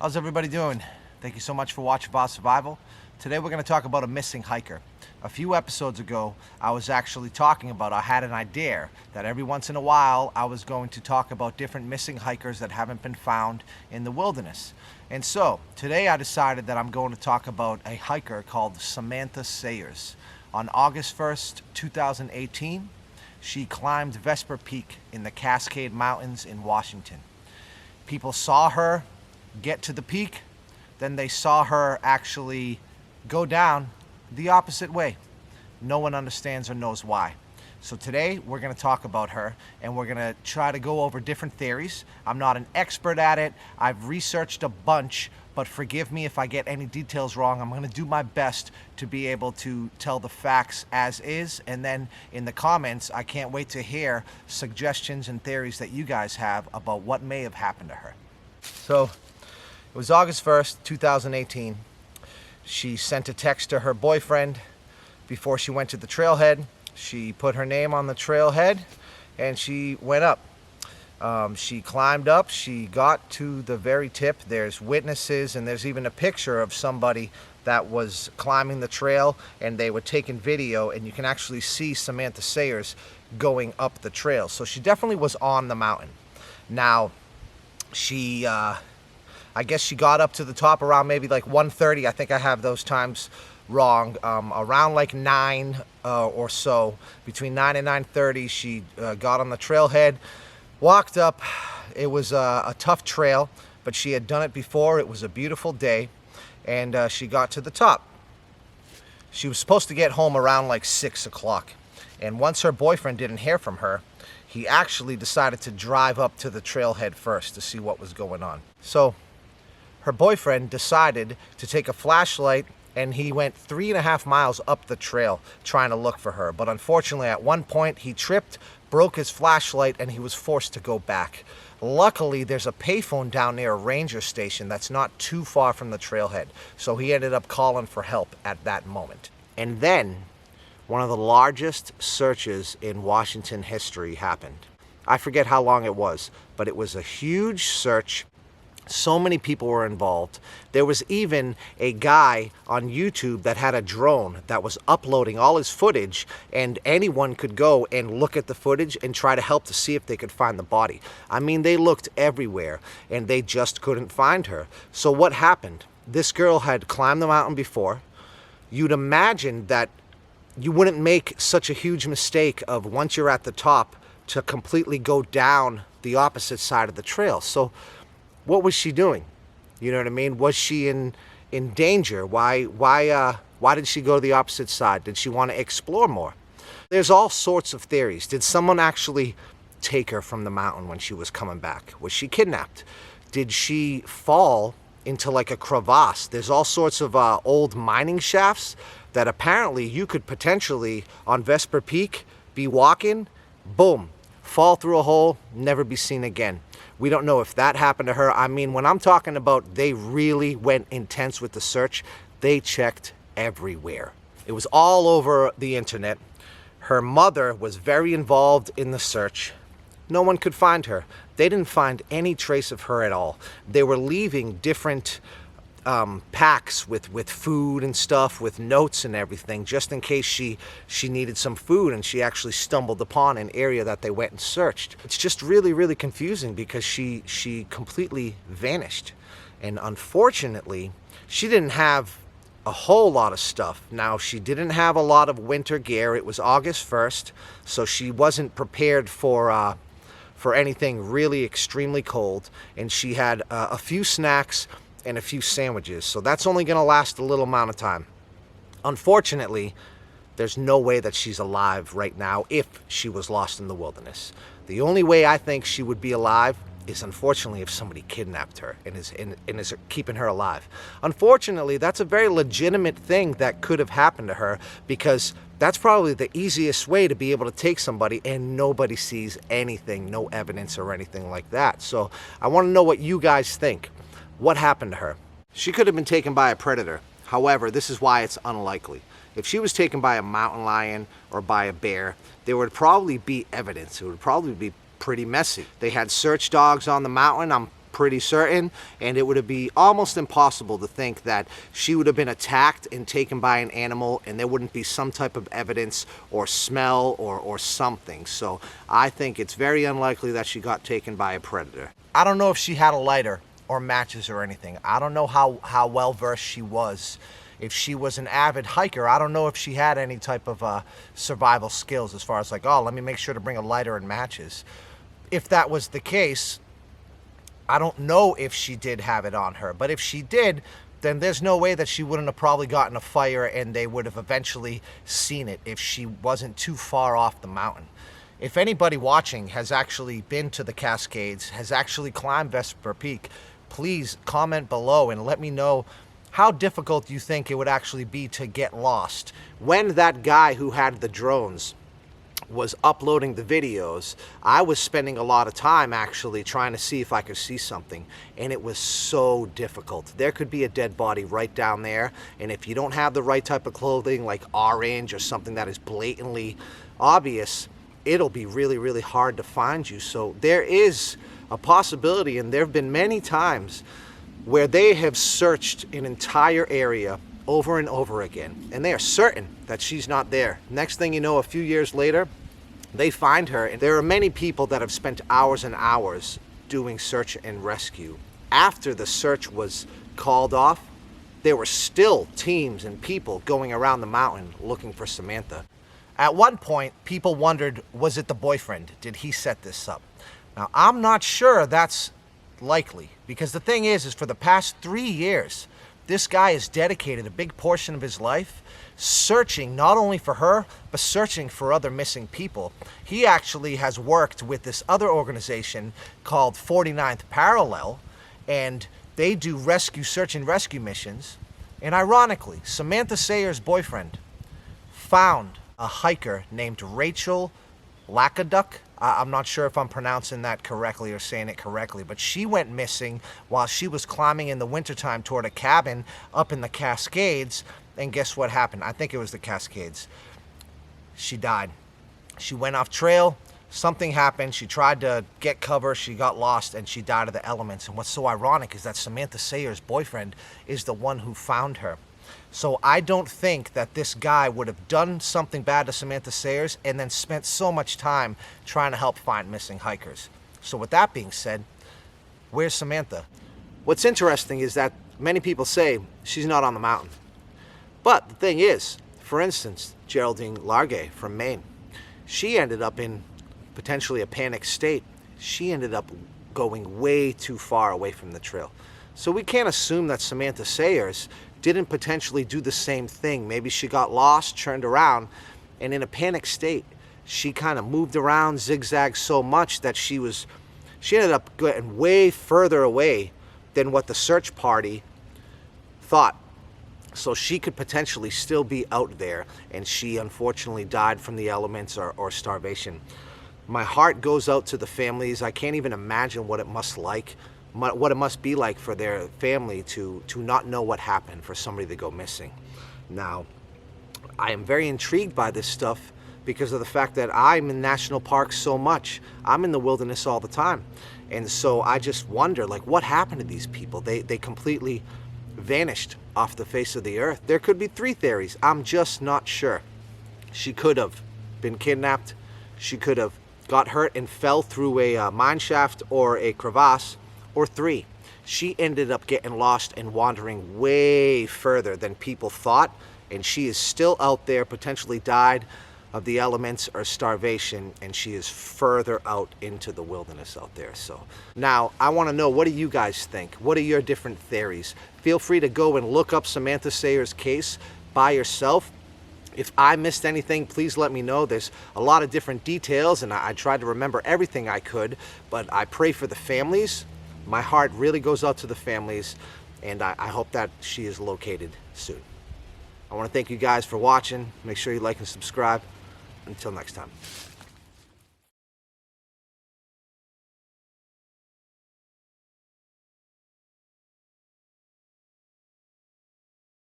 How's everybody doing? Thank you so much for watching Boss Survival. Today we're going to talk about a missing hiker. A few episodes ago, I was actually talking about, I had an idea that every once in a while I was going to talk about different missing hikers that haven't been found in the wilderness. And so, today I decided that I'm going to talk about a hiker called Samantha Sayers. On August 1st, 2018, she climbed Vesper Peak in the Cascade Mountains in Washington. People saw her get to the peak, then they saw her actually go down the opposite way. No one understands or knows why. So today we're going to talk about her and we're going to try to go over different theories. I'm not an expert at it. I've researched a bunch, but forgive me if I get any details wrong. I'm going to do my best to be able to tell the facts as is, and then in the comments I can't wait to hear suggestions and theories that you guys have about what may have happened to her. So it was August 1st, 2018. She sent a text to her boyfriend before she went to the trailhead. She put her name on the trailhead and she went up. She climbed up, she got to the very tip. There's witnesses and there's even a picture of somebody that was climbing the trail and they were taking video, and you can actually see Samantha Sayers going up the trail. So she definitely was on the mountain. Now, I guess she got up to the top around maybe like 1:30. I think I have those times wrong. Around like 9 or so, between 9 and 9:30, she got on the trailhead, walked up. It was a tough trail, but she had done it before. It was a beautiful day, and she got to the top. She was supposed to get home around like 6 o'clock, and once her boyfriend didn't hear from her, he actually decided to drive up to the trailhead first to see what was going on. So her boyfriend decided to take a flashlight and he went 3.5 miles up the trail trying to look for her. But unfortunately, at one point he tripped, broke his flashlight, and he was forced to go back. Luckily, there's a payphone down near a ranger station that's not too far from the trailhead. So he ended up calling for help at that moment. And then one of the largest searches in Washington history happened. I forget how long it was, but it was a huge search. So many people were involved. There was even a guy on YouTube that had a drone that was uploading all his footage, and anyone could go and look at the footage and try to help to see if they could find the body. I mean, they looked everywhere and they just couldn't find her. So what happened? This girl had climbed the mountain before. You'd imagine that you wouldn't make such a huge mistake of, once you're at the top, to completely go down the opposite side of the trail. So what was she doing? You know what I mean? Was she in danger? Why did she go to the opposite side? Did she want to explore more? There's all sorts of theories. Did someone actually take her from the mountain when she was coming back? Was she kidnapped? Did she fall into like a crevasse? There's all sorts of old mining shafts that apparently you could potentially, on Vesper Peak, be walking, boom, fall through a hole, never be seen again. We don't know if that happened to her. I mean, when I'm talking about they really went intense with the search, they checked everywhere. It was all over the internet. Her mother was very involved in the search. No one could find her. They didn't find any trace of her at all. They were leaving different packs with food and stuff, with notes and everything, just in case she needed some food and she actually stumbled upon an area that they went and searched. It's just really, really confusing because she completely vanished. And unfortunately, she didn't have a whole lot of stuff. Now, she didn't have a lot of winter gear. It was August 1st, so she wasn't prepared for anything really extremely cold, and she had a few snacks and a few sandwiches, so that's only going to last a little amount of time. Unfortunately, there's no way that she's alive right now if she was lost in the wilderness. The only way I think she would be alive is, unfortunately, if somebody kidnapped her and is keeping her alive. Unfortunately, that's a very legitimate thing that could have happened to her, because that's probably the easiest way to be able to take somebody and nobody sees anything, no evidence or anything like that. So I want to know what you guys think. What happened to her? She could have been taken by a predator. However, this is why it's unlikely. If she was taken by a mountain lion or by a bear, there would probably be evidence. It would probably be pretty messy. They had search dogs on the mountain. I'm pretty certain, and it would be almost impossible to think that she would have been attacked and taken by an animal and there wouldn't be some type of evidence or smell or something. So I think it's very unlikely that she got taken by a predator. I don't know if she had a lighter or matches or anything. I don't know how well versed she was. If she was an avid hiker, I don't know if she had any type of survival skills as far as like, oh, let me make sure to bring a lighter and matches. If that was the case, I don't know if she did have it on her, but if she did, then there's no way that she wouldn't have probably gotten a fire and they would have eventually seen it if she wasn't too far off the mountain. If anybody watching has actually been to the Cascades, has actually climbed Vesper Peak, please comment below and let me know how difficult you think it would actually be to get lost. When that guy who had the drones was uploading the videos, I was spending a lot of time actually trying to see if I could see something, and it was so difficult. There could be a dead body right down there, and if you don't have the right type of clothing like orange or something that is blatantly obvious, it'll be really, really hard to find you. So there is a possibility, and there have been many times where they have searched an entire area over and over again, and they are certain that she's not there. Next thing you know, a few years later, they find her, and there are many people that have spent hours and hours doing search and rescue. After the search was called off, there were still teams and people going around the mountain looking for Samantha. At one point, people wondered, was it the boyfriend? Did he set this up? Now, I'm not sure that's likely, because the thing is for the past 3 years, this guy has dedicated a big portion of his life searching not only for her, but searching for other missing people. He actually has worked with this other organization called 49th Parallel, and they do search and rescue missions. And ironically, Samantha Sayers' boyfriend found a hiker named Rachel Lackaduck. I'm not sure if I'm pronouncing that correctly or saying it correctly, but she went missing while she was climbing in the wintertime toward a cabin up in the Cascades, and guess what happened? I think it was the Cascades. She died. She went off trail, something happened, she tried to get cover, she got lost, and she died of the elements. And what's so ironic is that Samantha Sayers' boyfriend is the one who found her. So I don't think that this guy would have done something bad to Samantha Sayers and then spent so much time trying to help find missing hikers. So with that being said, where's Samantha? What's interesting is that many people say she's not on the mountain. But the thing is, for instance, Geraldine Largay from Maine, she ended up in potentially a panic state. She ended up going way too far away from the trail. So we can't assume that Samantha Sayers didn't potentially do the same thing. Maybe she got lost, turned around, and in a panic state, she kind of moved around, zigzagged so much that she ended up getting way further away than what the search party thought. So she could potentially still be out there, and she unfortunately died from the elements or starvation. My heart goes out to the families. I can't even imagine what it must be like for their family to not know what happened, for somebody to go missing. Now, I am very intrigued by this stuff because of the fact that I'm in national parks so much. I'm in the wilderness all the time. And so I just wonder, like, what happened to these people? They completely vanished off the face of the earth. There could be 3 theories. I'm just not sure. She could have been kidnapped. She could have got hurt and fell through a mine shaft or a crevasse. Or 3, she ended up getting lost and wandering way further than people thought, and she is still out there, potentially died of the elements or starvation, and she is further out into the wilderness out there. So now I want to know, what do you guys think? What are your different theories? Feel free to go and look up Samantha Sayers' case by yourself. If I missed anything, please let me know. There's a lot of different details, and I tried to remember everything I could, but I pray for the families. My heart really goes out to the families, and I hope that she is located soon. I want to thank you guys for watching. Make sure you like and subscribe. Until next time.